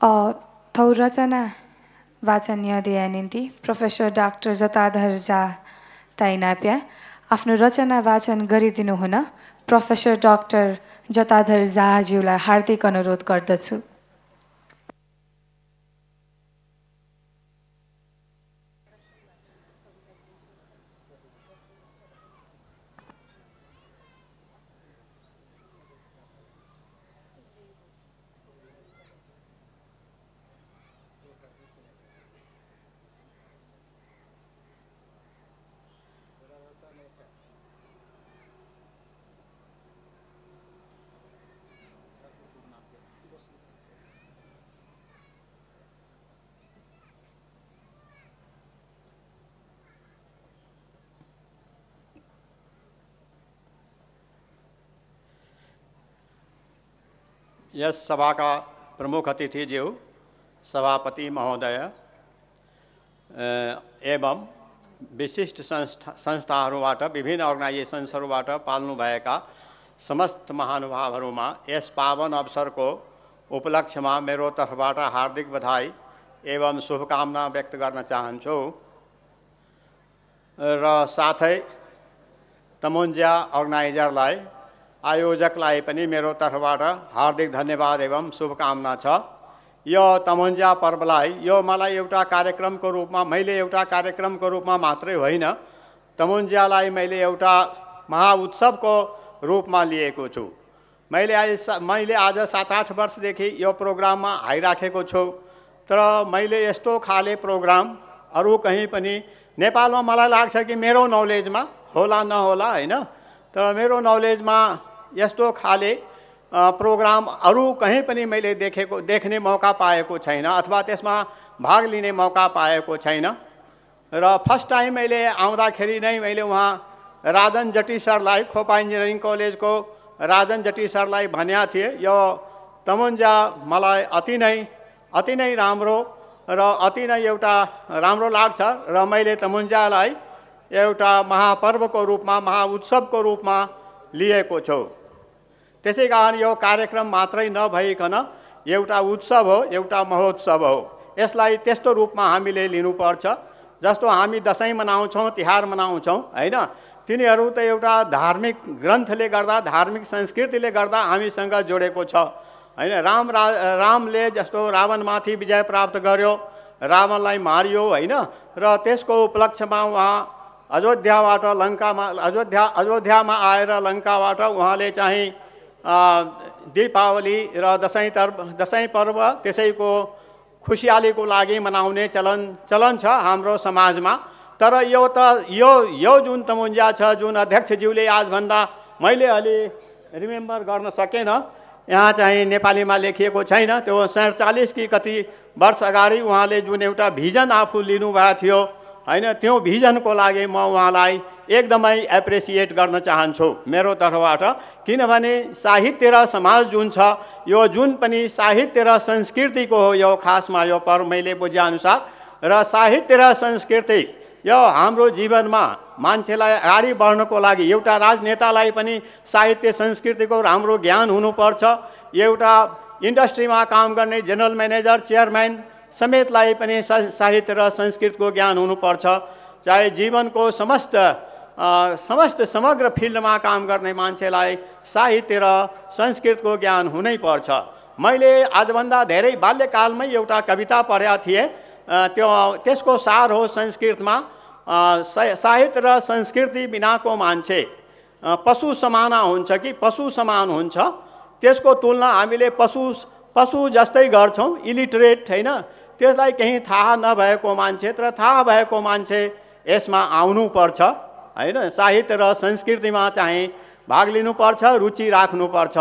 थौ रचना वाचन दिया निम्ति प्रोफेसर डाक्टर जताधर झा ताइनाप्या आफ्नो रचना वाचन गरिदिनु हुन प्रोफेसर डाक्टर जताधर झाज्यूलाई हार्दिक अनुरोध गर्दछु। यस सभा का प्रमुख अतिथि ज्यू सभापति महोदय एवं विशिष्ट संस्थाहरूबाट विभिन्न अर्गनाइजेसन्सहरूबाट पाल्नुभएका समस्त महानुभावहरूमा यस पावन अवसरको उपलक्ष्यमा मेरो तर्फबाट हार्दिक बधाई एवं शुभकामना व्यक्त गर्न चाहन्छु र साथै तमुन्जा अर्गनाइजरलाई आयोजकलाई पनि मेरो तर्फबाट हार्दिक धन्यवाद एवं शुभकामना छ। यो तमुन्जा पर्वलाई यो मलाई एउटा कार्यक्रमको रूपमा मात्रै होइन, तमुन्जालाई मैले एउटा महाउत्सवको रूपमा लिएको छु। मैले आज 7-8 वर्षदेखि यो प्रोग्राममा आइराखेको छु, तर मैले यस्तो खाले प्रोग्राम अरू कहीँ पनि नेपालमा मलाई लाग्छ कि मेरो नलेजमा होला नहोला होइन, तर मेरो नलेजमा यस्तो खाले प्रोग्राम अरू कहीँ पनि मैले देख्ने मौका पाएको छैन अथवा त्यसमा भाग लिने मौका पाएको छैन। र फर्स्ट टाइम मैले आउँदाखेरि नै मैले वहाँ राजन जटी सरलाई, खोपा इन्जिनियरिङ कलेजको राजन जटी सरलाई भनेको थिएँ, यो तमुन्जा मलाई अति नै राम्रो र अति नै एउटा राम्रो लाग्छ र मैले तमुन्जालाई एउटा महापर्वको रूपमा, महाउत्सवको रूपमा लिएको छु। त्यसै कारण यो कार्यक्रम मात्रै नभइकन एउटा उत्सव हो, एउटा महोत्सव हो। यसलाई त्यस्तो रूपमा हामीले लिनुपर्छ जस्तो हामी दसैँ मनाउँछौँ, तिहार मनाउँछौँ होइन, तिनीहरू त एउटा धार्मिक ग्रन्थले गर्दा, धार्मिक संस्कृतिले गर्दा हामीसँग जोडेको छ होइन। रामले जस्तो रावणमाथि विजय प्राप्त गर्यो, रावणलाई मारियो होइन, र त्यसको उपलक्ष्यमा उहाँ अयोध्यामा आएर लङ्काबाट उहाँले चाहिँ दीपावली र दसैँ पर्व त्यसैको खुसियालीको लागि मनाउने चलन छ हाम्रो समाजमा। तर यो जुन तमुन्जा छ, जुन अध्यक्षज्यूले आजभन्दा मैले अलि रिमेम्बर गर्न सकेन, यहाँ चाहिँ नेपालीमा लेखिएको छैन, त्यो 47 कि कति वर्ष अगाडि उहाँले जुन एउटा भिजन आफू लिनुभएको थियो होइन, त्यो भिजनको लागि म उहाँलाई एकदमै एप्रिसिएट गर्न चाहन्छु मेरो तर्फबाट। किनभने साहित्य र समाज जुन छ, यो जुन पनि साहित्य र संस्कृतिको हो यो खासमा यो पर्व मैले बुझेअनुसार, र साहित्य र संस्कृति यो हाम्रो जीवनमा मान्छेलाई अगाडि बढ्नको लागि एउटा राजनेतालाई पनि साहित्य संस्कृतिको राम्रो ज्ञान हुनुपर्छ, एउटा इन्डस्ट्रीमा काम गर्ने जनरल म्यानेजर, चेयरम्यान समेतलाई पनि साहित्य र संस्कृतिको ज्ञान हुनुपर्छ, चाहे जीवनको समग्र फिल्डमा काम गर्ने मान्छेलाई साहित्य र संस्कृतको ज्ञान हुनै पर्छ। मैले आजभन्दा धेरै बाल्यकालमै एउटा कविता पढेका थिएँ, त्यसको सार हो संस्कृतमा साहित्य र संस्कृति बिनाको मान्छे पशु समाना हुन्छ कि पशु समान हुन्छ, त्यसको तुलना हामीले पशु जस्तै गर्छौँ, इलिटरेट होइन, त्यसलाई केही थाहा नभएको मान्छे, तर थाहा भएको मान्छे यसमा आउनुपर्छ होइन। साहित्य र संस्कृतिमा चाहिँ भाग लिनुपर्छ, रुचि राख्नुपर्छ।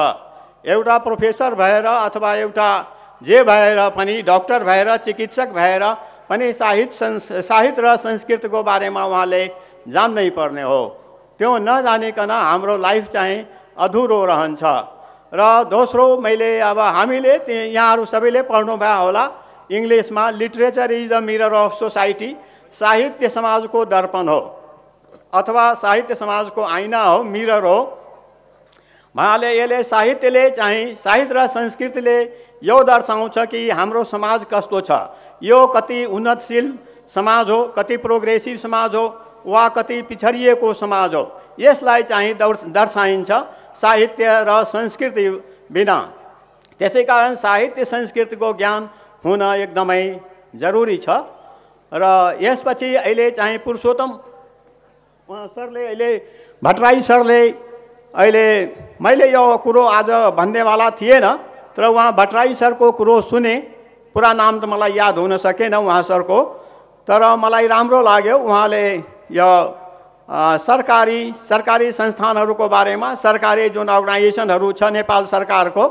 एउटा प्रोफेसर भएर अथवा एउटा जे भएर पनि, डक्टर भएर, चिकित्सक भएर पनि साहित्य र संस्कृतिको बारेमा उहाँले जान्नै पर्ने हो। त्यो नजानिकन हाम्रो लाइफ चाहिँ अधुरो रहन्छ। र दोस्रो, मैले अब हामीले यहाँहरू सबैले पढ्नुभयो होला इङ्ग्लिसमा, literature is the mirror of society, साहित्य समाजको दर्पण हो अथवा साहित्य समाजको आइना हो, मिरर हो। उहाँले यसले साहित्य र संस्कृतिले यो दर्शाउँछ कि हाम्रो समाज कस्तो छ, यो कति उन्नतशील समाज हो, कति प्रोग्रेसिभ समाज हो वा कति पिछडिएको समाज हो, यसलाई चाहिँ दर्शाइन्छ साहित्य र संस्कृति बिना। त्यसै कारण साहित्य संस्कृतिको ज्ञान हुन एकदमै जरुरी छ। र यसपछि अहिले चाहिँ पुरुषोत्तम सरले, अहिले भट्टराई सरले, अहिले मैले यो कुरो आज भन्नेवाला थिएन, तर उहाँ भट्टराई सरको कुरो सुने, पुरा नाम त मलाई याद हुन सकेन उहाँ सरको, तर मलाई राम्रो लाग्यो उहाँले यो सरकारी संस्थानहरूको बारेमा, सरकारी जुन अर्गनाइजेसनहरू छ नेपाल सरकारको,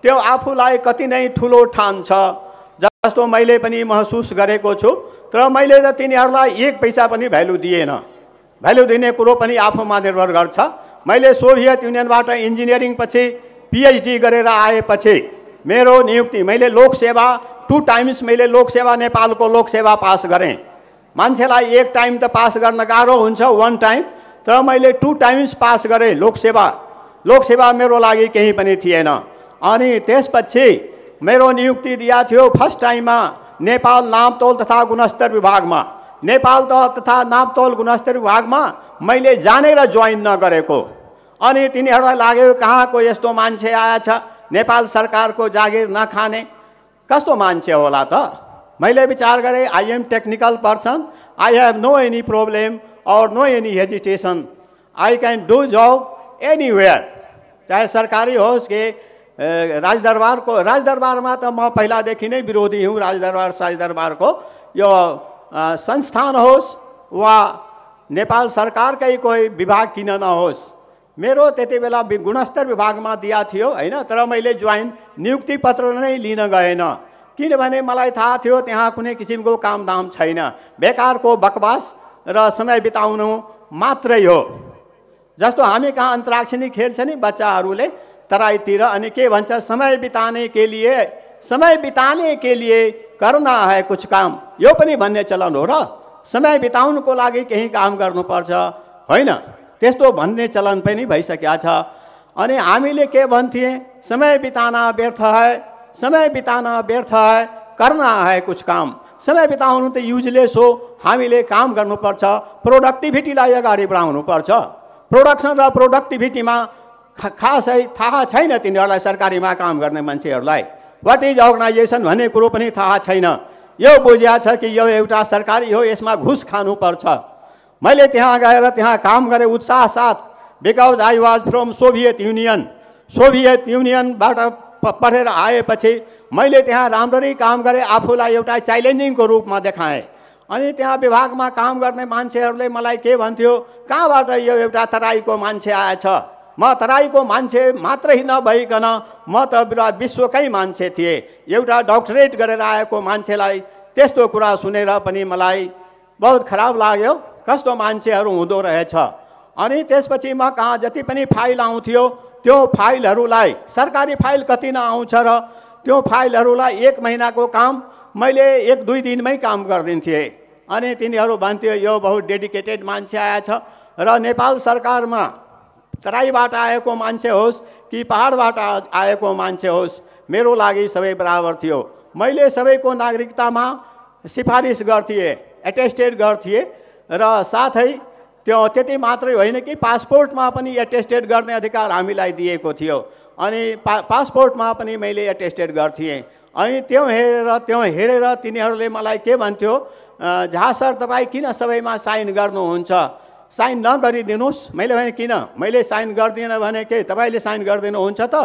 त्यो आफूलाई कति नै ठुलो ठान्छ जस्तो मैले पनि महसुस गरेको छु। तर मैले त तिनीहरूलाई एक पैसा पनि भ्यालु दिएन। भ्यालु दिने कुरो पनि आफूमा निर्भर गर्छ। मैले सोभियत युनियनबाट इन्जिनियरिङ पछि पिएचडी गरेर आएपछि मेरो नियुक्ति, मैले लोकसेवा 2 टाइम्स मैले लोकसेवा, नेपालको लोकसेवा पास गरेँ। मान्छेलाई एक टाइम त पास गर्न गाह्रो हुन्छ, 1 टाइम, तर मैले 2 टाइम्स पास गरेँ लोकसेवा। लोकसेवा मेरो लागि केही पनि थिएन। अनि त्यसपछि मेरो नियुक्ति दिया थियो फर्स्ट टाइममा नेपाल नापतोल तथा गुणस्तर विभागमा। नेपाल तथा नापतोल गुणस्तर विभागमा मैले जानेर जोइन नगरेको। अनि तिनीहरूलाई लाग्यो कहाँको यस्तो मान्छे आएछ नेपाल सरकारको जागिर नखाने, कस्तो मान्छे होला त। मैले विचार गरेँ I am technical person, I have no any problem और no any hesitation, I can do job anywhere, चाहे सरकारी होस् कि राजदरबारमा त म पहिलादेखि नै विरोधी हुँ। राजदरबार साजदरबारको यो संस्थान होस् वा नेपाल सरकारकै कोही विभाग किन नहोस्, मेरो त्यति बेला गुणस्तर विभागमा दिया थियो हैन। तर मैले जोइन नियुक्ति पत्र नै लिन गएन, किनभने मलाई थाहा थियो त्यहाँ कुनै किसिमको कामदाम छैन, बेकारको बकवास र समय बिताउनु मात्रै हो। जस्तो हामी कहाँ अन्तराक्षरी खेल्छ नि बच्चाहरूले तराईतिर, अनि के भन्छ, समय बिताने के लिए करना है कुछ काम, यो पनि भन्ने चलन हो र। समय बिताउनुको लागि केही काम गर्नुपर्छ होइन, त्यस्तो भन्ने चलन पनि भइसकेको छ। अनि हामीले के भन्थे, समय बिताना व्यर्थ है, समय बिताना व्यर्थ है, करना है कुछ काम। समय बिताउनु त युजलेस हो, हामीले काम गर्नुपर्छ, प्रोडक्टिभिटीलाई अगाडि बढाउनुपर्छ। प्रोडक्सन र प्रोडक्टिभिटीमा खासै थाहा छैन तिनीहरूलाई, सरकारीमा काम गर्ने मान्छेहरूलाई वाट इज अर्गनाइजेसन भन्ने कुरो पनि थाहा छैन। यो बुझिया छ कि यो एउटा सरकारी हो, यसमा घुस खानुपर्छ। मैले त्यहाँ गएर त्यहाँ काम गरेँ उत्साह साथ, because I was from Soviet युनियनबाट पढेर आएपछि मैले त्यहाँ राम्ररी काम गरेँ, आफूलाई एउटा च्यालेन्जिङको रूपमा देखाएँ। अनि त्यहाँ विभागमा काम गर्ने मान्छेहरूले मलाई के भन्थ्यो, कहाँबाट यो एउटा तराईको मान्छे आएछ। म तराईको मान्छे मात्रै नभइकन म त विश्वकै मान्छे थिएँ। एउटा डक्टरेट गरेर आएको मान्छेलाई त्यस्तो कुरा सुनेर पनि मलाई बहुत खराब लाग्यो, कस्तो मान्छेहरू हुँदो रहेछ। अनि त्यसपछि म कहाँ जति पनि फाइल आउँथ्यो त्यो फाइलहरूलाई, सरकारी फाइल कति नआउँछ र त्यो फाइलहरूलाई 1 महिनाको काम मैले 1-2 दिनमै काम गरिदिन्थेँ। अनि तिनीहरू भन्थ्यो यो बहुत डेडिकेटेड मान्छे आएछ। र नेपाल सरकारमा तराईबाट आएको मान्छे होस् कि पहाडबाट आएको मान्छे होस्, मेरो लागि सबै बराबर थियो। मैले सबैको नागरिकतामा सिफारिस गर्थेँ, एटेस्टेड गर्थेँ र साथै त्यो त्यति मात्रै होइन कि पासपोर्टमा पनि एटेस्टेड गर्ने अधिकार हामीलाई दिएको थियो। अनि पासपोर्टमा पनि मैले एटेस्टेड गर्थेँ। अनि त्यो हेरेर तिनीहरूले मलाई के भन्थ्यो, झा सर तपाईँ किन सबैमा साइन गर्नुहुन्छ, साइन नगरिदिनुहोस्। मैले भने किन, मैले साइन गर्दिनँ भने के तपाईँले साइन गरिदिनुहुन्छ त?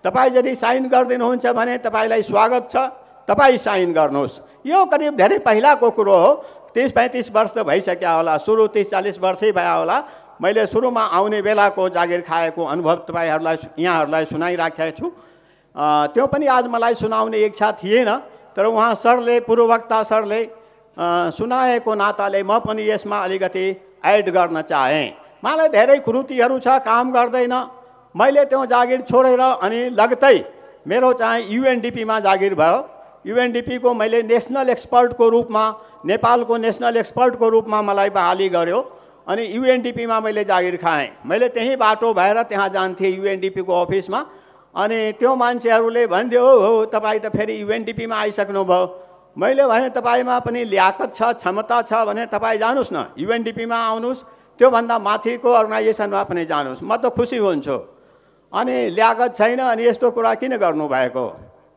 तपाईँ यदि साइन गरिदिनुहुन्छ भने तपाईँलाई स्वागत छ, तपाईँ साइन गर्नुहोस्। यो करिब धेरै पहिलाको कुरो हो, 30-35 वर्ष त भइसक्यो होला, सुरु 30-40 वर्षै भयो होला। मैले सुरुमा आउने बेलाको जागिर खाएको अनुभव यहाँहरूलाई सुनाइराखेको छु। त्यो पनि आज मलाई सुनाउने इच्छा थिएन, तर उहाँ सरले, पूर्ववक्ता सरले सुनाएको नाताले म पनि यसमा अलिकति एड गर्न चाहेँ। मलाई धेरै कुरुतिहरू छ, काम गर्दैन। मैले त्यो जागिर छोडेर अनि लगतै मेरो चाहिँ युएनडिपीमा जागिर भयो। युएनडिपीको मैले नेसनल एक्सपर्टको रूपमा, नेपालको नेसनल एक्सपर्टको रूपमा मलाई बहाली गर्यो। अनि युएनडिपीमा मैले जागिर खाएँ। मैले त्यही बाटो भएर त्यहाँ जान्थेँ युएनडिपीको अफिसमा। अनि त्यो मान्छेहरूले भन्थ्यो हो तपाईँ त फेरि युएनडिपीमा आइसक्नुभयो। मैले भने तपाईँमा पनि ल्याकत छ, क्षमता छ भने तपाईँ जानुहोस् न, युएनडिपीमा आउनुहोस्, त्योभन्दा माथिको अर्गनाइजेसनमा पनि जानुहोस्, म त खुसी हुन्छु। अनि ल्याकत छैन अनि यस्तो कुरा किन गर्नुभएको?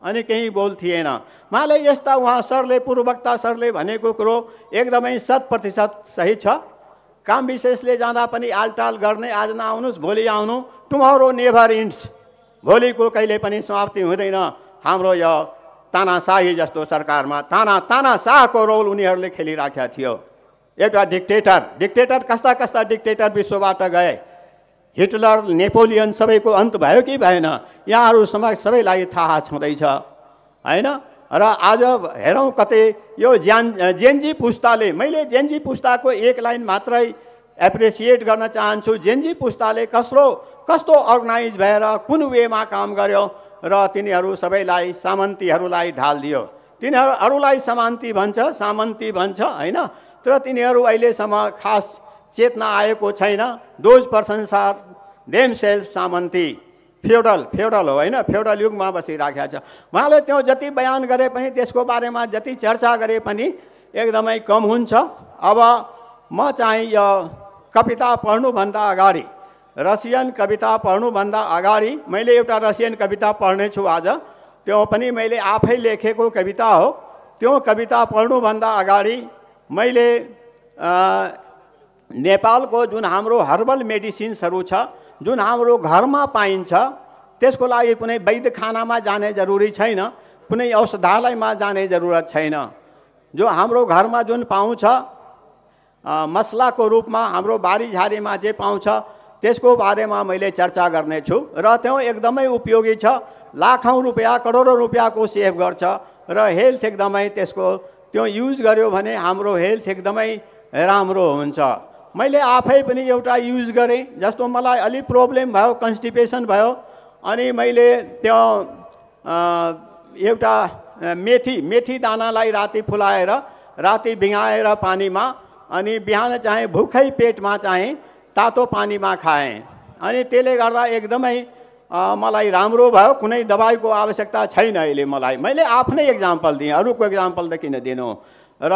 अनि केही बोल थिएन। मलाई यस्ता उहाँ सरले, पूर्ववक्ता सरले भनेको कुरो एकदमै 100% सही छ। काम विशेषले जाँदा पनि आलटाल गर्ने, आज नआउनुहोस् भोलि आउनु, टुमरो नेभर इन्ड्स, भोलिको कहिले पनि समाप्ति हुँदैन। हाम्रो यो तानाशाही जस्तो सरकारमा तानाशाहको रोल उनीहरूले खेलिराखेका थियो। एउटा डिक्टेटर कस्ता कस्ता डिक्टेटर विश्वबाट गए, हिटलर, नेपोलियन सबैको अन्त भयो कि भएन? यहाँहरू समक्ष सबैलाई थाहा छँदैछ हैन? र आज हेरौँ कतै यो जेनजी पुस्ताले, मैले जेनजी पुस्ताको एक लाइन मात्रै एप्रिसिएट गर्न चाहन्छु। जेनजी पुस्ताले कस्तो अर्गनाइज भएर कुन वेमा काम गर्यो र तिनीहरू सबैलाई सामन्तीहरूलाई ढालिदियो। तिनीहरूलाई सामन्ती भन्छ हैन? तर तिनीहरू अहिलेसम्म खास चेतना आएको छैन। दोज पर्सन्स आर देमसेल्फ सामन्ती, फ्युडल हो हैन? फ्युडल युगमा बसिराखेको छ। उहाँले त्यो जति बयान गरे पनि, त्यसको बारेमा जति चर्चा गरे पनि एकदमै कम हुन्छ। अब म चाहिँ यो कविता पढ्नुभन्दा अगाडि, रसियन कविता पढ्नुभन्दा अगाडि मैले एउटा रसियन कविता पढ्नेछु आज। त्यो पनि मैले आफै लेखेको कविता हो। त्यो कविता पढ्नुभन्दा अगाडि मैले नेपालको जुन हाम्रो हर्बल मेडिसिन्सहरू छ, जुन हाम्रो घरमा पाइन्छ, त्यसको लागि कुनै वैद्यखानामा जाने जरुरी छैन, कुनै औषधालयमा जाने जरुरत छैन। जो हाम्रो घरमा जुन पाउँछ मसलाको रूपमा, हाम्रो बारीझारीमा जे पाउँछ, त्यसको बारेमा मैले चर्चा गर्नेछु। र त्यो एकदमै उपयोगी छ, लाखौँ रुपियाँ करोडौँ रुपियाँको सेभ गर्छ र हेल्थ एकदमै त्यसको त्यो युज गर्यो भने हाम्रो हेल्थ एकदमै राम्रो हुन्छ। मैले आफै पनि एउटा युज गरेँ। जस्तो मलाई अलि प्रब्लम भयो, कन्स्टिपेसन भयो, अनि मैले त्यो एउटा मेथी दानालाई राति फुलाएर, राति भिगाएर पानीमा, अनि बिहान चाहिँ भुखै पेटमा चाहिँ तातो पानीमा खाएँ। अनि त्यसले गर्दा एकदमै मलाई राम्रो भयो। कुनै दबाईको आवश्यकता छैन अहिले मलाई। मैले आफ्नै एक्जाम्पल दिएँ, अरूको एक्जाम्पल त किन दिनु। र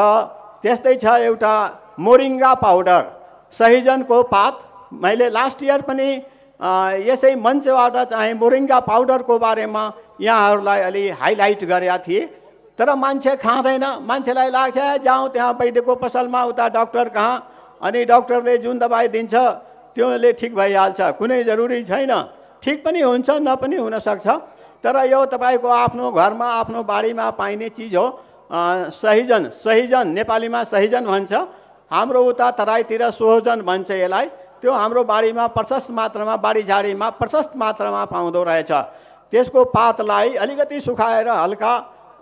त्यस्तै छ एउटा मोरिङ्गा पाउडर, सहिजनको पात। मैले लास्ट इयर पनि यसै मञ्चबाट चाहिँ मोरिङ्गा पाउडरको बारेमा यहाँहरूलाई अलि हाइलाइट गरेका थिएँ। तर मान्छे खाँदैन। मान्छेलाई लाग्छ जाउँ त्यहाँ वैद्यको पसलमा, उता डक्टर कहाँ, अनि डक्टरले जुन दबाई दिन्छ त्योले ठिक भइहाल्छ। कुनै जरुरी छैन। ठिक पनि हुन्छ, नपनि हुनसक्छ। तर यो तपाईँको आफ्नो घरमा, आफ्नो बारीमा पाइने चिज हो। सहिजन, नेपालीमा सहिजन भन्छ, हाम्रो उता तराईतिर सोहजन भन्छ यसलाई। त्यो हाम्रो बारीमा प्रशस्त मात्रामा, बारीझारीमा प्रशस्त मात्रामा पाउँदो रहेछ। त्यसको पातलाई अलिकति सुकाएर हल्का,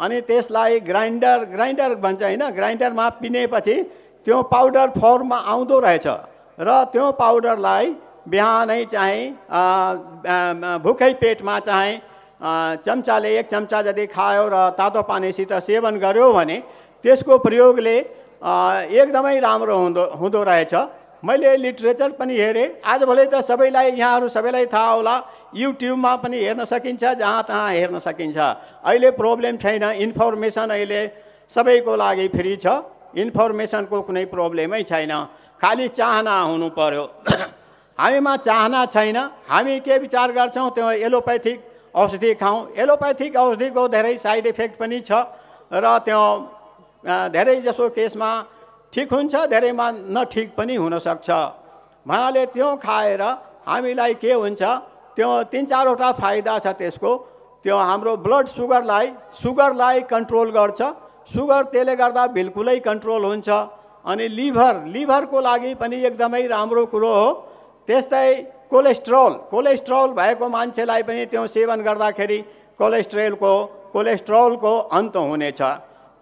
अनि त्यसलाई ग्राइन्डर भन्छ हैन, ग्राइन्डरमा पिनेपछि त्यो पाउडर फर्ममा आउँदो रहेछ। र त्यो पाउडरलाई बिहानै चाहिँ भुखै पेटमा चाहिँ चम्चाले 1 चम्चा जति खायो र तातो पानीसित सेवन गर्यो भने त्यसको प्रयोगले एकदमै राम्रो हुँदो रहेछ। मैले लिटरेचर पनि हेरेँ। आजभोलि त सबैलाई, यहाँहरू सबैलाई थाहा होला, युट्युबमा पनि हेर्न सकिन्छ, जहाँ तहाँ हेर्न सकिन्छ। अहिले प्रब्लम छैन। इन्फर्मेसन अहिले सबैको लागि फ्री छ। इन्फर्मेसनको कुनै प्रब्लमै छैन, खालि चाहना हुनु पर्यो। हामीमा चाहना छैन। हामी के विचार गर्छौँ, त्यो एलोप्याथिक औषधि खाउँ। एलोप्याथिक औषधिको धेरै साइड इफेक्ट पनि छ र त्यो धेरै जसो केसमा ठिक हुन्छ, धेरैमा नठिक पनि हुनसक्छ। भन्नाले त्यो खाएर हामीलाई के हुन्छ, त्यो 3-4 वटा फाइदा छ त्यसको। त्यो हाम्रो ब्लड सुगरलाई कन्ट्रोल गर्छ। सुगर त्यसले गर्दा बिल्कुलै कन्ट्रोल हुन्छ। अनि लिभरको लागि पनि एकदमै राम्रो कुरो हो। त्यस्तै कोलेस्ट्रोल भएको मान्छेलाई पनि त्यो सेवन गर्दाखेरि कोलेस्ट्रोलको अन्त हुनेछ।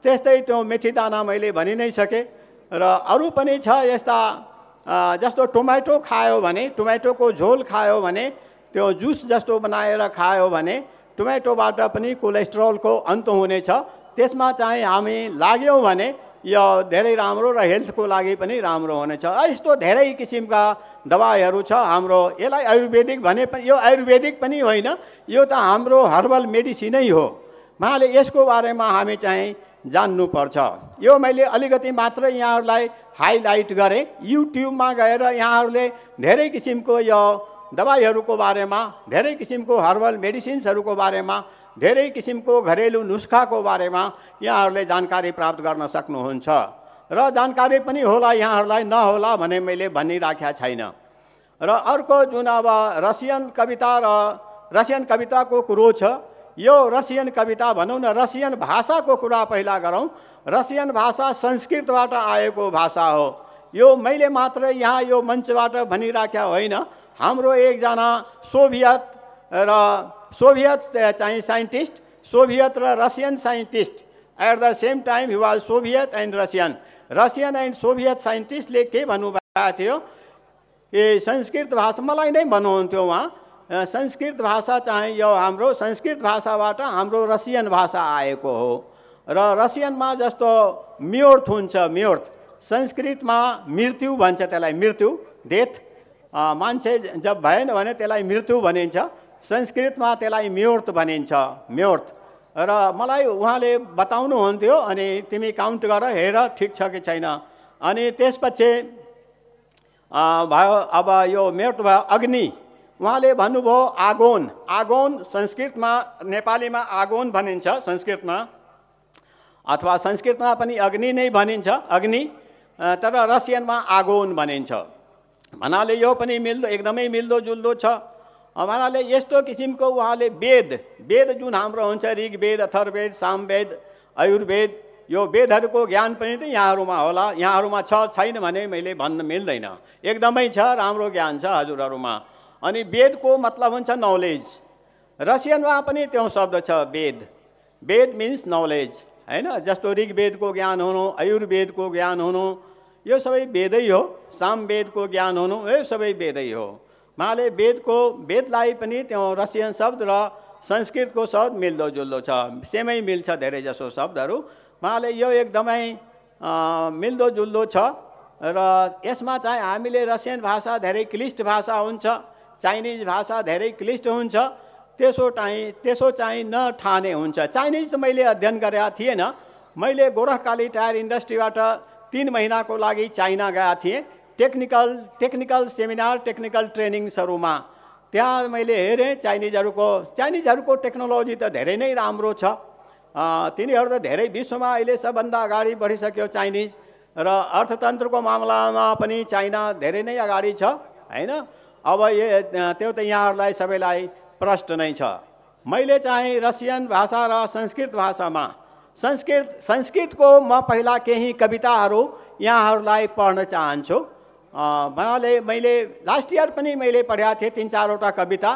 त्यस्तै त्यो मेथी दाना मैले भनि नै सकेँ। र अरू पनि छ यस्ता, जस्तो टोमेटो खायो भने, टोमेटोको झोल खायो भने, त्यो जुस जस्तो बनाएर खायो भने टोमेटोबाट पनि कोलेस्ट्रोलको अन्त हुनेछ। त्यसमा चाहिँ हामी लाग्यौँ भने यो धेरै राम्रो र हेल्थको लागि पनि राम्रो हुनेछ। यस्तो धेरै किसिमका दबाईहरू छ हाम्रो। यसलाई आयुर्वेदिक भने पनि यो आयुर्वेदिक पनि होइन, यो त हाम्रो हर्बल मेडिसिनै हो। उहाँले यसको बारेमा हामी चाहिँ जान्नुपर्छ। यो मैले अलिकति मात्र यहाँहरूलाई हाइलाइट गरेँ। युट्युबमा गएर यहाँहरूले धेरै किसिमको यो दबाईहरूको बारेमा, धेरै किसिमको हर्बल मेडिसिन्सहरूको बारेमा, धेरै किसिमको घरेलु नुस्खाको बारेमा यहाँहरूले जानकारी प्राप्त गर्न सक्नुहुन्छ। र जानकारी पनि होला यहाँहरूलाई, नहोला भने मैले भनिराखेको छैन। र अर्को जुन अब रसियन कविताको कुरो छ, यो रसियन कविता भनौँ न, रसियन भाषाको कुरा पहिला गरौँ। रसियन भाषा संस्कृतबाट आएको भाषा हो। यो मैले मात्र यहाँ यो मञ्चबाट भनिराखेको होइन। हाम्रो एकजना सोभियत चाहिँ साइन्टिस्ट, सोभियत र Russian scientist at the same time he was Soviet and Russian and Soviet साइन्टिस्टले के भन्नुभएको थियो, ए संस्कृत भाषा मलाई नै भन्नुहुन्थ्यो उहाँ, संस्कृत भाषा चाहिँ यो हाम्रो संस्कृत भाषाबाट हाम्रो रसियन भाषा आएको हो। र रसियनमा जस्तो म्योर्थ हुन्छ, म्योर्थ संस्कृतमा मृत्यु भन्छ, त्यसलाई मृत्यु, डेथ। मान्छे जब भएन भने त्यसलाई मृत्यु भनिन्छ, संस्कृतमा त्यसलाई म्योर्थ भनिन्छ, म्योर्थ। र मलाई उहाँले बताउनुहुन्थ्यो, अनि तिमी काउन्ट गर, हेर ठिक छ कि छैन। अनि त्यसपछि भयो अब यो म्योर्थ भयो अग्नि। उहाँले भन्नुभयो आगोन। आगोन संस्कृतमा, नेपालीमा आगोन भनिन्छ संस्कृतमा, अथवा संस्कृतमा पनि अग्नि नै भनिन्छ, अग्नि, तर रसियनमा आगोन भनिन्छ। भन्नाले यो पनि एकदमै मिल्दोजुल्दो छ। भन्नाले यस्तो किसिमको उहाँले वेद जुन हाम्रो हुन्छ, ऋग्वेद, अथर्ववेद, सामवेद, आयुर्वेद, यो वेदहरूको ज्ञान पनि त यहाँहरूमा होला। यहाँहरूमा छैन भने मैले भन्न मिल्दैन, एकदमै छ, राम्रो ज्ञान छ हजुरहरूमा। अनि वेदको मतलब हुन्छ नलेज। रसियनमा पनि त्यो शब्द छ वेद। वेद मिन्स नलेज हैन। जस्तो ऋग्वेदको ज्ञान हुनु, आयुर्वेदको ज्ञान हुनु, यो सबै वेदै हो। सामवेदको ज्ञान हुनु, यो सबै वेदै हो। उहाँले वेदलाई पनि त्यो रसियन शब्द र संस्कृतको शब्द मिल्दोजुल्दो छ, सेमै मिल्छ धेरै जसो शब्दहरू। उहाँले यो एकदमै मिल्दोजुल्दो छ। र यसमा चाहिँ हामीले रसियन भाषा धेरै क्लिष्ट भाषा हुन्छ, चाइनिज भाषा धेरै क्लिष्ट हुन्छ, त्यसो चाहिँ नठाने हुन्छ। चाइनिज त मैले अध्ययन गरेका थिएन। मैले गोरखकाली टायर इन्डस्ट्रीबाट 3 महिनाको लागि चाइना गएको थिएँ, टेक्निकल सेमिनार, टेक्निकल ट्रेनिङ्सहरूमा। त्यहाँ मैले हेरेँ चाइनिजहरूको टेक्नोलोजी त धेरै नै राम्रो छ। तिनीहरू त धेरै विश्वमा अहिले सबभन्दा अगाडि बढिसक्यो चाइनिज। र अर्थतन्त्रको मामलामा पनि चाइना धेरै नै अगाडि छ हैन। अब त्यो त यहाँहरूलाई सबैलाई प्रष्ट नै छ। मैले चाहिँ रसियन भाषा र संस्कृत भाषामा संस्कृतको म पहिला केही कविताहरू यहाँहरूलाई पढ्न चाहन्छु। भन्नाले मैले लास्ट इयर पनि मैले पढेको थिएँ 3-4वटा कविता।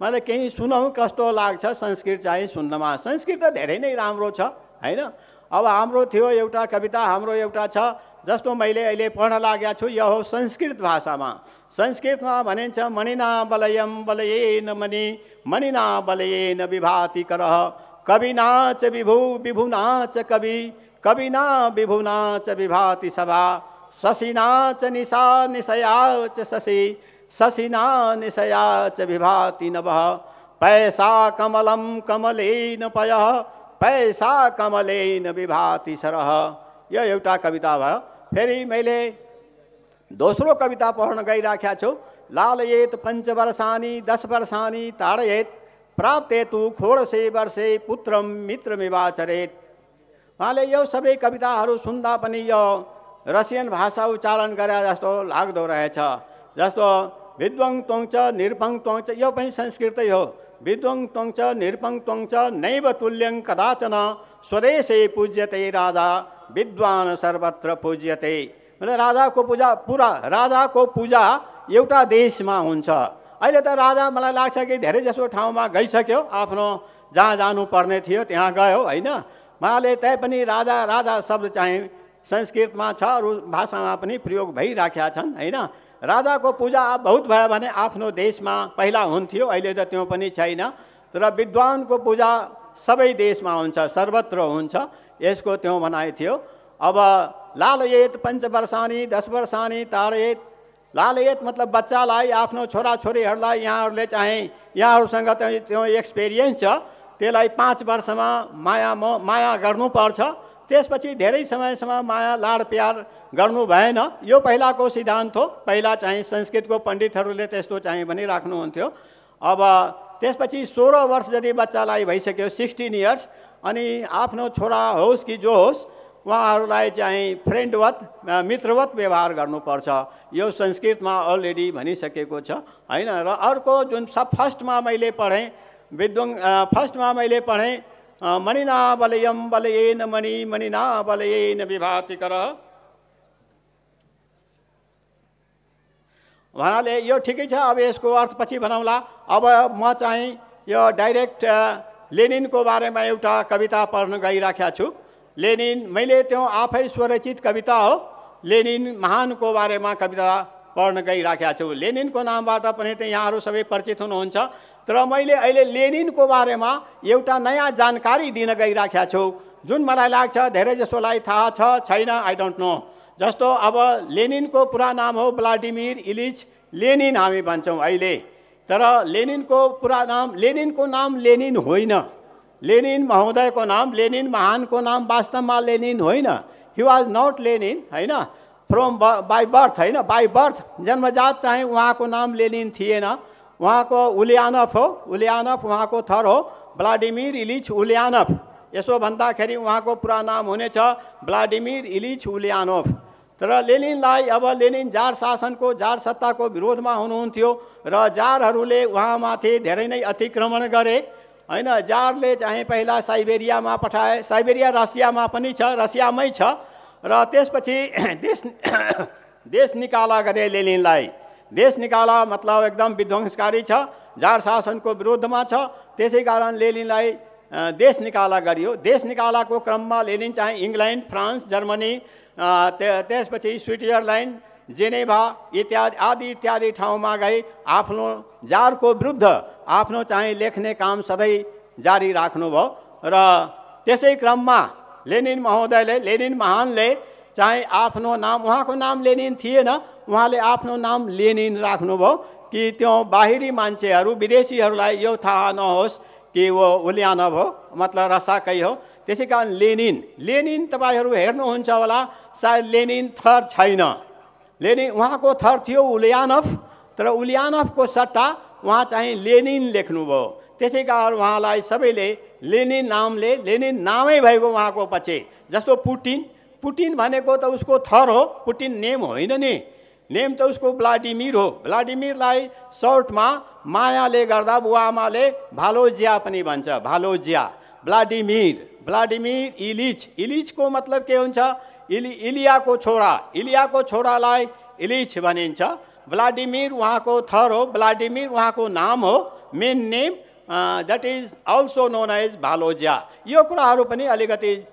मलाई केही सुनौँ कस्तो लाग्छ संस्कृत चाहिँ सुन्नमा। संस्कृत त धेरै नै राम्रो छ हैन। अब हाम्रो थियो एउटा कविता, हाम्रो एउटा छ, जस्तो मैले अहिले पढ्न लागेको छु, यो हो संस्कृत भाषामा। संस्कृतमा भनिन्छ मणिना बलयम बलयेन मणि, मणिना बलयेन विभाति करः, कविना च विभु विभुना च कवि, कविना विभुना च विभाति सभा, शशिना च निशा निशया च शशि, शशिना निशया च विभाति नभः, पैसा कमलम कमलेन पयः, पैसा कमलेन विभाति सरः। यो एउटा कविता भयो। फेरि मैले दोस्रो कविता पढ्न गइराखेको छु। लालयेत 5 वर्षानि 10 वर्षानि ताडयेत, प्राप्तेतु षोडशे वर्षे पुत्रम मित्रमिवाचरेत। उहाँले यो सबै कविताहरू सुन्दा पनि यो रसियन भाषा उच्चारण गरे जस्तो लाग्दो रहेछ। जस्तो विद्वङ त्वङ च निरपङ त्वङ च, यो पनि संस्कृतै हो। विद्वङ त्वङ च निरपङ त्वङ च नैव तुल्यं कदाचन, स्वदेशे पूज्यते राजा विद्वान सर्वत्र पूज्यते। मतलब राजाको पूजा एउटा देशमा हुन्छ। अहिले त राजा मलाई लाग्छ कि धेरै जसो ठाउँमा गइसक्यो, आफ्नो जहाँ जानुपर्ने थियो त्यहाँ गयो होइन। उहाँले त्यही पनि राजा शब्द चाहिँ संस्कृतमा छ, अरू भाषामा पनि प्रयोग भइराखेका छन् होइन। राजाको पूजा बहुत भयो भने आफ्नो देशमा पहिला हुन्थ्यो, अहिले त त्यो पनि छैन। तर विद्वानको पूजा सबै देशमा हुन्छ, सर्वत्र हुन्छ, यसको त्यो भनाइ थियो। अब लालयेत 5 वर्षानि 10 वर्षानि ताडयेत, लालयत मतलब बच्चालाई आफ्नो छोराछोरीहरूलाई यहाँहरूले चाहिँ यहाँहरूसँग त्यो एक्सपिरियन्स छ त्यसलाई 5 वर्षमा माया गर्नुपर्छ। त्यसपछि धेरै समयसम्म माया लाड प्यार गर्नु भएन। यो पहिलाको सिद्धान्त हो। पहिला चाहिँ संस्कृतको पण्डितहरूले त्यस्तो चाहिँ भनिराख्नुहुन्थ्यो। अब त्यसपछि 16 वर्ष यदि बच्चालाई भइसक्यो 16 इयर्स अनि आफ्नो छोरा होस् कि जो होस् उहाँहरूलाई चाहिँ फ्रेन्डवत मित्रवत व्यवहार गर्नुपर्छ। यो संस्कृतमा अलरेडी भनिसकेको छ हैन। र अर्को जुन फर्स्टमा मैले पढेँ फर्स्टमा मैले पढेँ मणिना बलयम बलयेन मणि मणिना बलयेन विभाति कर भन्नाले यो ठिकै छ। अब यसको अर्थ पछि भनौँला। अब म चाहिँ यो डाइरेक्ट लेनिनको बारेमा एउटा कविता पढ्न गइराखेको छु। लेनिन मैले त्यो आफै स्वरचित कविता हो। लेनिन महानको बारेमा कविता पढ्न गइराखेको छु। लेनिनको नामबाट पनि त यहाँहरू सबै परिचित हुनुहुन्छ। तर मैले अहिले लेनिनको बारेमा एउटा नयाँ जानकारी दिन गइराखेको छु जुन मलाई लाग्छ धेरै जसोलाई थाहा छ छैन, आई डोन्ट नो। जस्तो अब लेनिनको पुरा नाम हो व्लादिमिर इलिच लेनिन हामी भन्छौँ अहिले। तर लेनिनको पुरा नाम लेनिन होइन। लेनिन महोदयको नाम, लेनिन महानको नाम वास्तवमा लेनिन होइन। ही वाज नट लेनिन हैन, फ्रम बाई बर्थ हैन, बाई बर्थ जन्मजात चाहिँ उहाँको नाम लेनिन थिएन। उहाँको उलियानोफ हो। उलियानोफ उहाँको थर हो। Vladimir Ilyich Ulyanov. यसो भन्दाखेरि उहाँको पुरा नाम हुनेछ व्लादिमिर इलिच उलियानोफ। तर लेनिनलाई अब लेनिन जार शासनको जार सत्ताको विरोधमा हुनुहुन्थ्यो र जारहरूले उहाँमाथि धेरै नै अतिक्रमण गरे हैन। जारले चाहिँ पहिला साइबेरियामा पठाए। साइबेरिया रसियामा पनि छ, रसियामै छ। र त्यसपछि देश निकाला गरे लेनिनलाई। देश निकाला मतलब एकदम विध्वंसकारी छ, जार शासनको विरुद्धमा छ। त्यसै कारण लेनिनलाई देश निकाला गरियो। देश निकालाको क्रममा लेनिन चाहिँ इङ्ल्यान्ड, फ्रान्स, जर्मनी, त्यसपछि स्विट्जरल्यान्ड, जेनेभा इत्यादि ठाउँमा गई आफ्नो जारको विरुद्ध आफ्नो चाहिँ लेख्ने काम सधैँ जारी राख्नुभयो। र त्यसै क्रममा लेनिन महोदयले, लेनिन महानले चाहिँ आफ्नो नाम, उहाँको नाम लेनिन थिएन, उहाँले आफ्नो नाम लेनिन राख्नुभयो कि त्यो बाहिरी मान्छेहरू विदेशीहरूलाई यो थाहा नहोस् कि वो उलियानोभ हो, मतलब रसाकै हो। त्यसै कारण लेनिन तपाईँहरू हेर्नुहुन्छ होला, सायद लेनिन थर छैन। लेनिन उहाँको थर थियो उलियानोभ, तर उलियानोभको सट्टा उहाँ चाहिँ लेनिन लेख्नुभयो। त्यसै कारण उहाँलाई सबैले लेनिन नामै भएको उहाँको पछि। जस्तो पुटिन भनेको त उसको थर हो, पुटिन नेम होइन नि, नेम त उसको व्लादिमिर हो। व्लादिमिरलाई सर्टमा मायाले गर्दा बुवाआमाले भालोजिया पनि भन्छ, भालोजिया। व्लादिमिर इलिचको मतलब के हुन्छ? इलियाको छोरालाई इलिच भनिन्छ। व्लादिमिर उहाँको थर हो, व्लादिमिर उहाँको नाम हो, main name, that is also known as भालोजिया। यो कुराहरू पनि अलिकति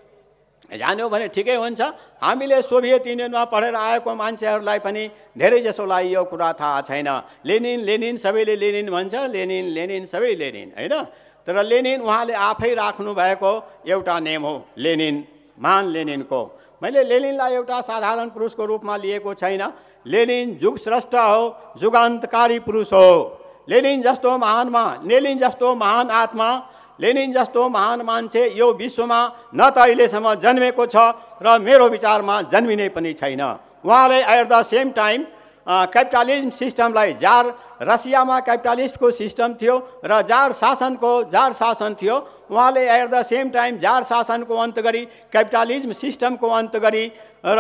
जान्यो भने ठिकै हुन्छ। हामीले सोभियत युनियनमा पढेर आएको मान्छेहरूलाई पनि धेरै जसोलाई यो कुरा थाहा छैन। लेनिन सबैले लेनिन भन्छ, लेनिन सबै लेनिन हैन। तर लेनिन उहाँले आफै राख्नु भएको एउटा नेम हो लेनिन, महान लेनिनको। मैले लेनिनलाई एउटा साधारण पुरुषको रूपमा लिएको छैन। लेनिन जुगस्रष्टा हो, जुगान्तकारी पुरुष हो। लेनिन जस्तो महान आत्मा, लेनिन जस्तो महान मान्छे यो विश्वमा न त अहिलेसम्म जन्मेको छ र मेरो विचारमा जन्मिने पनि छैन। उहाँले at the same time capitalism सिस्टमलाई, रसियामा क्यापिटलिस्टको सिस्टम थियो र जार शासन थियो। उहाँले at the same time tsar शासनको अन्त गरी क्यापिटलिज्म सिस्टमको अन्त गरी र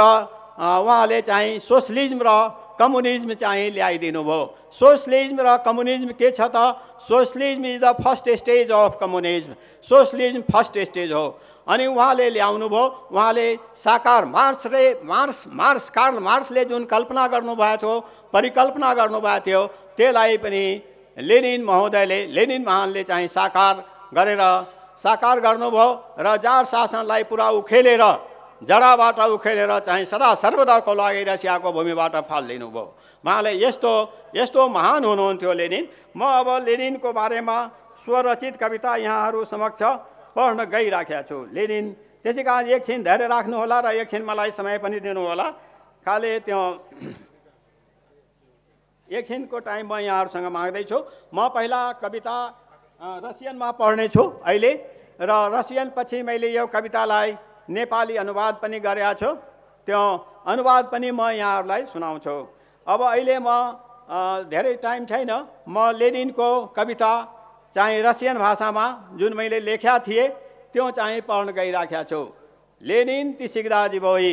उहाँले चाहिँ सोसलिज्म र कम्युनिज्म चाहिँ ल्याइदिनु भयो। सोसलिज्म र कम्युनिज्म के छ त? Socialism is the first stage of communism. Socialism first stage हो। अनि उहाँले ल्याउनु भयो। उहाँले साकार कार्ल मार्क्सले जुन कल्पना गर्नुभएको थियो, परिकल्पना गर्नुभएको थियो, त्यसलाई पनि लेनिन महानले चाहिँ साकार गर्नुभयो र जार शासनलाई पुरा उखेलेर, जडाबाट उखेलेर चाहिँ सदा सर्वदाको लागि रसियाको भूमिबाट फालिदिनु भयो। उहाँले यस्तो महान हुनुहुन्थ्यो लेनिन। म अब लेनिनको बारेमा स्वरचित कविता यहाँहरू समक्ष पढ्न गइराखेको छु। लेनिन, त्यसै कारण एकछिन धैर्य राख्नुहोला र एकछिन मलाई समय पनि दिनुहोला। खाले त्यो एकछिनको टाइम म यहाँहरूसँग माग्दैछु। म पहिला कविता रसियनमा पढ्नेछु अहिले, र रसियन पछि मैले यो कवितालाई नेपाली अनुवाद पनि गरेको छु। त्यो अनुवाद पनि म यहाँहरूलाई सुनाउँछु। अब अहिले म धेरै टाइम छैन, म लेनिनको कविता चाहिँ रसियन भाषामा जुन मैले लेख्या थिएँ त्यो चाहिँ पढ्न गइराखेको छु। लेनिन ती सिग्दा जीवोइ।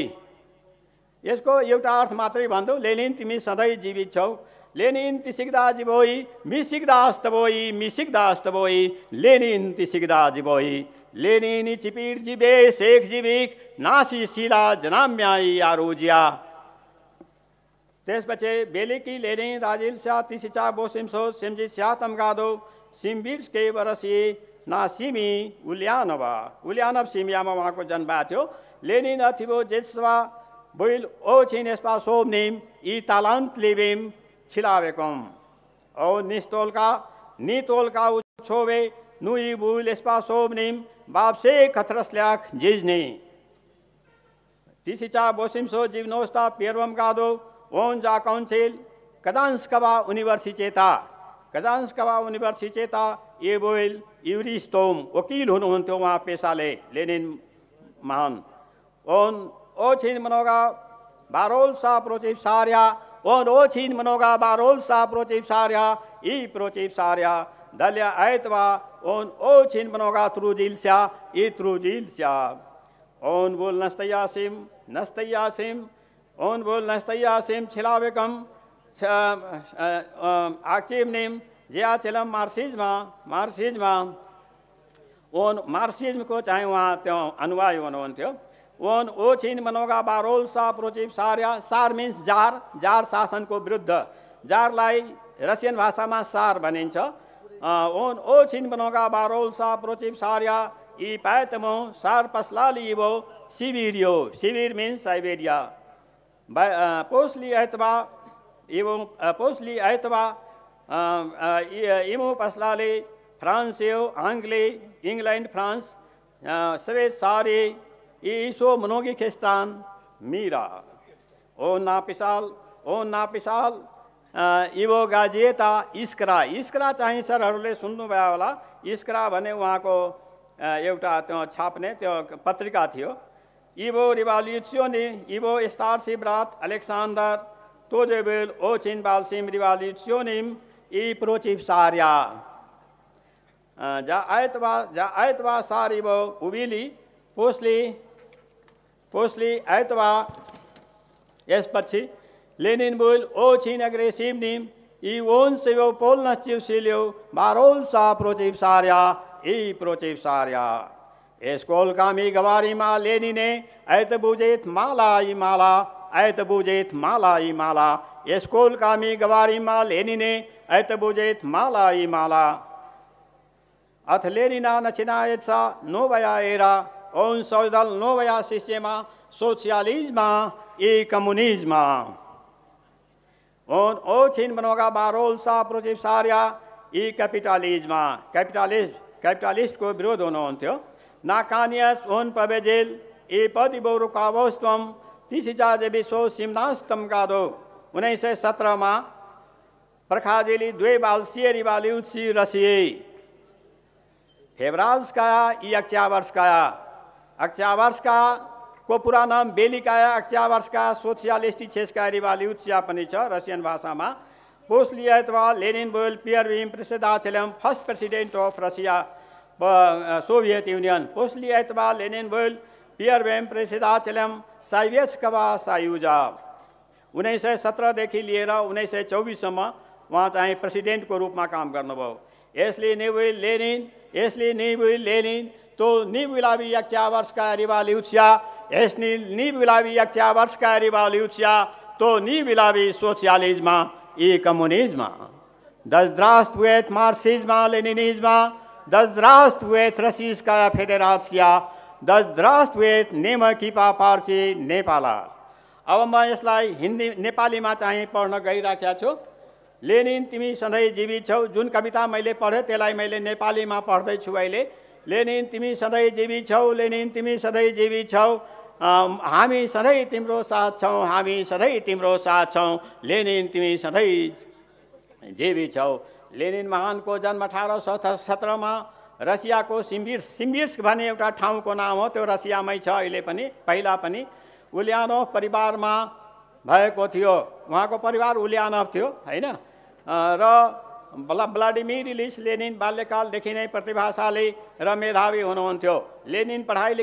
यसको एउटा अर्थ मात्रै भन्दौ, लेनिन तिमी सधैँ जीवित छौ। लेनिन ती सिग्दा जीवोइ, मिसिग्दा अस्तवोइ, मिसिग्दा अस्तवोइ, लेनिन ती सिग्दा जीवोइ। लेनिन चिपिर जीवे शेख जीविक, नासी शिला जनाम्याई आरोजिया। त्यसपछि बेलिकी लेनिन राजिल्स्या तिसिचा बोसिम्सो सिम्जी स्यातम गादो सिम्बिर्सके बरसी नासिमी उल्यानवा। उल्यानव सिमियामा उहाँको जन्म भएको थियो। लेनिन अथिबो जेस्वा बुइल ओ छिनेस्पा सोमनिम यी तालान्त लिबिम छिलावेकम औ निस्तोलका नितोलका उछोवे नुई बुइल एस्पा सोमनिम बापसे खतरस्ल्याक जिजनी। तिसिचा बोसिम्सो जिग्नोस्ता पेरवम गादो ओन जा काउन्सिल कजान्स्कवा उनिभर्सिचेता। कजान्स्कवा उनिभर्सिचेता एबोइल युरिस्टोम वकिल हुनुहुन्थ्यो उहाँ पेसाले, लेनिन महान। ओन ओछिन मनोगा बारोल सा प्रोचिप सार्या, ओन ओछिन मनोगा बारोल सा प्रोचिप सार्या ई प्रोचिप सार्या दल्या आयतवा ओन ओछिन मनोगा त्रुजिल्स्या ई त्रुजिल्स्या। ओन बोल नस्तयासिम नस्तयासिम, ओन बोल नस्तयासिम छिलावेकम आक्षेपनिम ज्याचेलम मार्सिजमा मार्सिजमा। ओन मार्सिज्मको चाहिँ उहाँ त्यो अनुयायी हुनुहुन्थ्यो। ओन ओछिन मनोगा बारोल सा प्रोचिप सार्या, सार मिन्स जार, जार शासनको विरुद्ध, जारलाई रसियन भाषामा सार भनिन्छ। ओन ओछिन मनोगा बारोल सा प्रोचिप सार्या ई पायतमो सार पसलाली वो सिबिरियो। सिबिर मिन्स साइबेरिया। पोस्ली ऐतवा एवं पोस्ली ऐतवा इमो पसलाले फ्रांसियो आंग्ले इंग्लैंड फ्रांस स्वेद सारे ईसो मनोगी खिस्तान मीरा। ओ नापिसाल इवो गाजिएता इस्करा। इस्करा चाहिँ सरहरूले सुन्नुभयो होला। इस्करा भने उहाँको एउटा त्यो छाप्ने त्यो पत्रिका थियो। इवो रिभोल्युसियोनी इवो स्टारसिब्रात अलेक्सान्डर तोजेबेल ओछिन बालसिम रिभोल्युसियोनिम ई प्रोचिप सार्या। जा आयतवा सारिबो उबिली पोस्ली आयतवा। यसपछि लेनिन बुल ओछिन अग्रेसिभ निम ई ओन सेवो पोल्न चिउसिल्यो बारोल सा प्रोचिप सार्या ई प्रोचिप सार्या। एस्कोल कामी गवारीमा लेनिने ऐत बुजेत माला ई माला, ऐत बुजेत माला ई माला। एस्कोल कामी गवारीमा लेनिने ऐत बुजेत माला ई माला। अथ लेनिना नचिनायत्सा नोवया एरा ओन सौदल नोवया सिस्टेमा सोशियालिज्मा ई कम्युनिज्मा। ओन ओछिन मनोगा बारोल सा प्रोचिप सार्या ई कैपिटलिज्मा। कैपिटलिस्टको विरोध हुनुहुन्थ्यो। नाकानियस ओन पबेजेल ए पदिबोरुकावोस्तम तिसिजाजे विश्व सिमनास्तम गादो। 1917 प्रखाजेली द्वे बालसिए रिवाल्युसी रसिए फेब्राल्स्काया ई अक्च्यावर्स्काया। अक्च्यावर्स्काया को पूरा नाम बेलिकाया अक्च्यावर्स्काया सोसियालिस्टी छेस्काया रिवाल्युसिया पनि छ रसियन भाषामा। पोस्लियतवा लेनिन बोल पियर विम प्रेसिडाचेलम first president of Russia Soviet Union. पोस्लियतवा लेनिन बोल पियर विम प्रेसिडाचेलम साइवेट्स्कवा सायुजा। 1917 देखि लिएर 1924 उहाँ चाहिँ प्रेसिडेन्टको रूपमा काम गर्नुभयो। यसले निबुल लेनिन तो निबुलावी अक्च्यावर्स्काया रिवाल्युसिया, यसले निबुलावी अक्च्यावर्स्काया रिवाल्युसिया तो निबुलावी सोसियालिज्मा ई कम्युनिज्मा। Das Здравствует марксизма, ленинизма, das Здравствует Российская Федерация, das Здравствует नेमकीपा party नेपाला। अब म यसलाई हिन्दी नेपालीमा चाहिँ पढ्न गइराखेको छु। लेनिन तिमी सधैँ जीवित छौ। जुन कविता मैले पढेँ त्यसलाई मैले नेपालीमा पढ्दैछु अहिले। लेनिन तिमी सधैँ जीवित छौ, लेनिन तिमी सधैँ जीवित छौ, हामी सधैँ तिम्रो साथ छौँ, हामी सधैँ तिम्रो साथ छौँ, लेनिन तिमी सधैँ जीवित छौ। लेनिन महानको जन्म 1817 मा रसियाको सिम्बिर्स्क भन्ने एउटा ठाउँको नाम हो, त्यो रसियामै छ अहिले पनि। पहिला पनि उलियानोभ परिवारमा भएको थियो, उहाँको परिवार उलियानोभ थियो हैन। र व्लादिमिर इलिच लेनिन बाल्यकालदेखि नै प्रतिभाशाली र मेधावी हुनुहुन्थ्यो। लेनिन पढाइ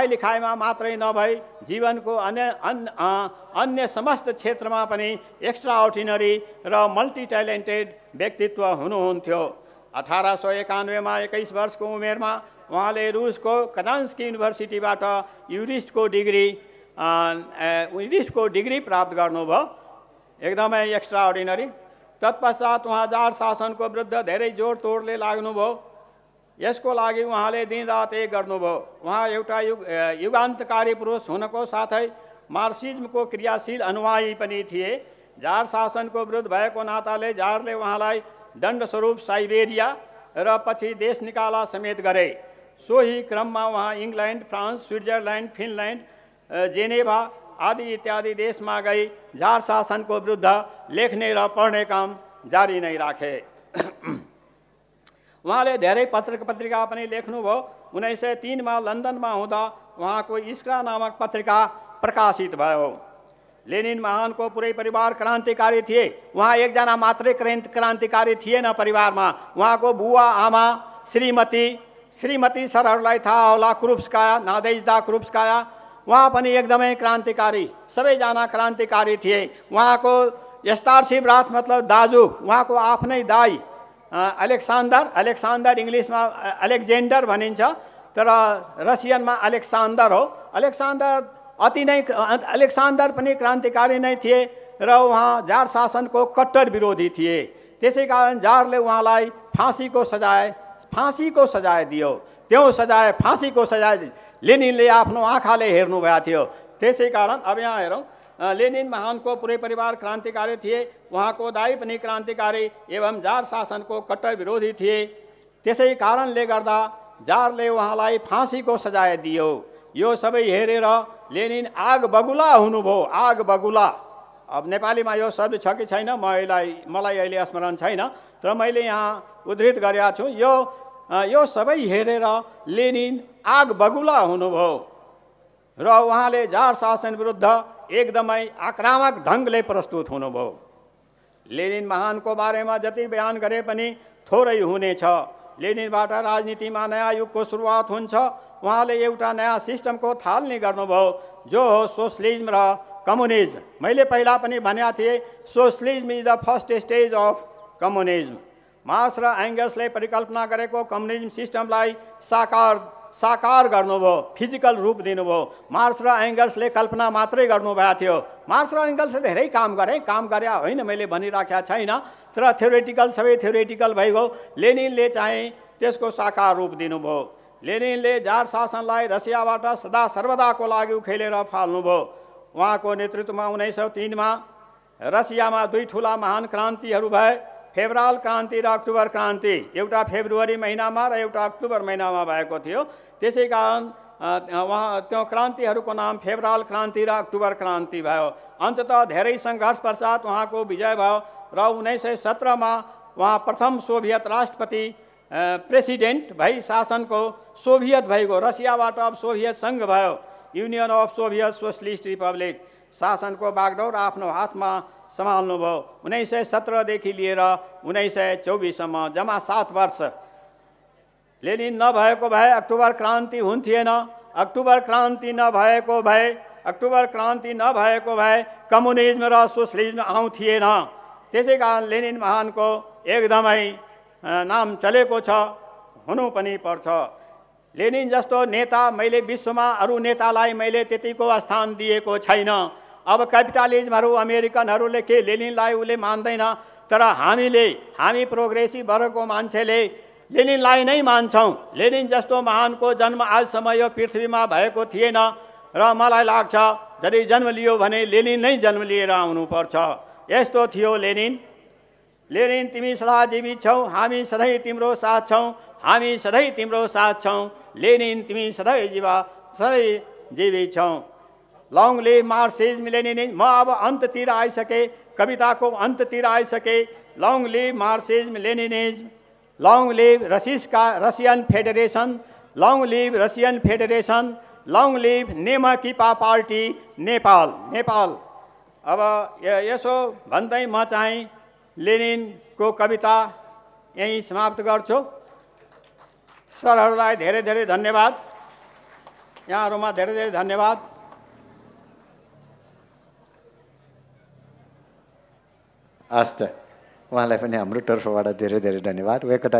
लेखाइमा मात्रै नभई जीवनको अन्य समस्त क्षेत्रमा पनि एक्स्ट्रा अर्डिनरी र मल्टी ट्यालेन्टेड व्यक्तित्व हुनुहुन्थ्यो। 1891 मा 21 वर्षको उमेरमा उहाँले रुसको कजान्स्की युनिभर्सिटीबाट युरिस्टको डिग्री प्राप्त गर्नुभयो, एकदमै एक्स्ट्रा अर्डिनरी। तत्पश्चात उहाँ जार शासनको विरुद्ध धेरै जोडतोडले लाग्नुभयो। यसको लागि उहाँले दिनरात एक गर्नुभयो। उहाँ एउटा युगान्तकारी पुरुष हुनको साथै मार्क्सिज्मको क्रियाशील अनुयायी पनि थिए। जार शासनको विरुद्ध भएको नाताले जारले उहाँलाई दण्डस्वरूप साइबेरिया र पछि देश निकाला समेत गरे। सोही क्रममा उहाँ England, France, Switzerland, Finland, Geneva आदि इत्यादि देशमा गई जार शासनको विरुद्ध लेख्ने र पढ्ने काम जारी नै राखे। उहाँले धेरै पत्रिका पनि लेख्नुभयो। 1903 मा लन्डनमा हुँदा उहाँको इस्क्रा नामक पत्रिका प्रकाशित भयो। लेनिन महानको पुरै परिवार क्रान्तिकारी थिए। उहाँ एकजना मात्रै क्रान्तिकारी थिएन परिवारमा। उहाँको बुवा आमा श्रीमती सरहरूलाई थाहा होला, क्रुप्स्काया, नादेज्दा क्रुप्स्काया, उहाँ पनि एकदमै क्रान्तिकारी, सबैजना क्रान्तिकारी थिए। उहाँको स्टारसिप रात मतलब दाजु, उहाँको आफ्नै दाई अलेक्सान्डर इङ्ग्लिसमा अलेक्जेन्डर भनिन्छ, तर रसियनमा अलेक्सान्डर हो। अलेक्सान्डर पनि क्रान्तिकारी नै थिए र उहाँ जार शासनको कट्टर विरोधी थिए। त्यसै कारण जारले उहाँलाई फाँसीको सजाय दियो। त्यो सजाय फाँसीको सजाय लेनिनले आफ्नो आँखाले हेर्नुभएको थियो। त्यसै कारण अब यहाँ हेरौँ, लेनिन महानको पुरै परिवार क्रान्तिकारी थिए। उहाँको दाइ पनि क्रान्तिकारी एवं जार शासनको कट्टर विरोधी थिए। त्यसै कारणले गर्दा जारले उहाँलाई फाँसीको सजाय दियो। यो सबै हेरेर लेनिन आग बगुला हुनुभयो। आग बगुला, अब नेपालीमा यो शब्द छ कि छैन मलाई अहिले स्मरण छैन, तर मैले यहाँ उद्धृत गरेका छु। यो सबै हेरेर लेनिन आग बगुला हुनुभयो र उहाँले जार शासन विरुद्ध एकदमै आक्रामक ढङ्गले प्रस्तुत हुनुभयो। लेनिन महानको बारेमा जति बयान गरे पनि थोरै हुनेछ। लेनिनबाट राजनीतिमा नयाँ युगको सुरुवात हुन्छ। उहाँले एउटा नयाँ सिस्टमको थालनी गर्नुभयो, जो हो सोसलिज्म र कम्युनिज्म। मैले पहिला पनि भनेको थिएँ, socialism is the first stage of communism. Marx र एङ्गल्सले परिकल्पना गरेको कम्युनिज्म सिस्टमलाई साकार गर्नुभयो, फिजिकल रूप दिनुभयो। मार्क्स र एङ्गल्सले कल्पना मात्रै गर्नुभएको थियो। मार्क्स र एङ्गल्सले धेरै काम गरे होइन मैले भनिराखेका छैन, तर सबै थ्योरेटिकल भइगयो। लेनिनले चाहिँ त्यसको साकार रूप दिनुभयो। लेनिनले जार शासनलाई रसियाबाट सदा सर्वदाको लागि उखेलेर फाल्नुभयो। उहाँको नेतृत्वमा 1903 मा रसियामा दुई ठुला महान क्रान्तिहरू भए, फेब्रुअल क्रान्ति र अक्टोबर क्रान्ति। एउटा फेब्रुअरी महिनामा र एउटा अक्टोबर महिनामा भएको थियो। त्यसै कारण त्यो क्रान्तिहरूको नाम फेब्रुअल क्रान्ति र अक्टोबर क्रान्ति भयो। अन्ततः धेरै सङ्घर्ष पश्चात उहाँको विजय भयो र 1917 मा उहाँ प्रथम सोभियत राष्ट्रपति प्रेसिडेन्ट भई शासनको सोभियत भइगयो। रसियाबाट अब सोभियत सङ्घ भयो, union of Soviet socialist Republic. शासनको बागडोर आफ्नो हातमा सम्हाल्नुभयो। 1917 देखि लिएर 1924 सम्म जम्मा 7 वर्ष। लेनिन नभएको भए अक्टोबर क्रान्ति हुन्थेन। अक्टोबर क्रान्ति नभएको भए कम्युनिज्म र सोसलिज्म आउँथिएन। त्यसै कारण लेनिन महानको एकदमै नाम चलेको छ, हुनु पनि पर्छ। लेनिन जस्तो नेता मैले विश्वमा अरू नेतालाई मैले त्यतिको स्थान दिएको छैन। अब क्यापिटलिजमहरू अमेरिकनहरूले के लेनिनलाई उसले मान्दैन, तर हामी प्रोग्रेसिभ वर्गको मान्छेले लेनिनलाई नै मान्छौँ। लेनिन जस्तो महानको जन्म आजसम्म यो पृथ्वीमा भएको थिएन र मलाई लाग्छ यदि जन्म लियो भने लेनिन नै जन्म लिएर आउनुपर्छ। यस्तो थियो लेनिन। लेनिन तिमी सदा जीवित छौ, हामी सधैँ तिम्रो साथ छौँ, हामी सधैँ तिम्रो साथ छौँ। लेनिन तिमी सधैँ जीवित छौ। Long live Marxism Leninism. म अब अन्ततिर आइसकेँ, कविताको अन्ततिर आइसकेँ। long live Marxism, Leninism, long live Russian Federation, long live Russian Federation, long live Nema-Kipa Party, Nepal, Nepal. अब यसो भन्दै म चाहिँ लेनिनको कविता यही समाप्त गर्छु। सरहरूलाई धेरै धेरै धन्यवाद, यहाँहरूमा धेरै धेरै धन्यवाद। हस् त, उहाँलाई पनि हाम्रो तर्फबाट धेरै धेरै धन्यवाद। एकवटा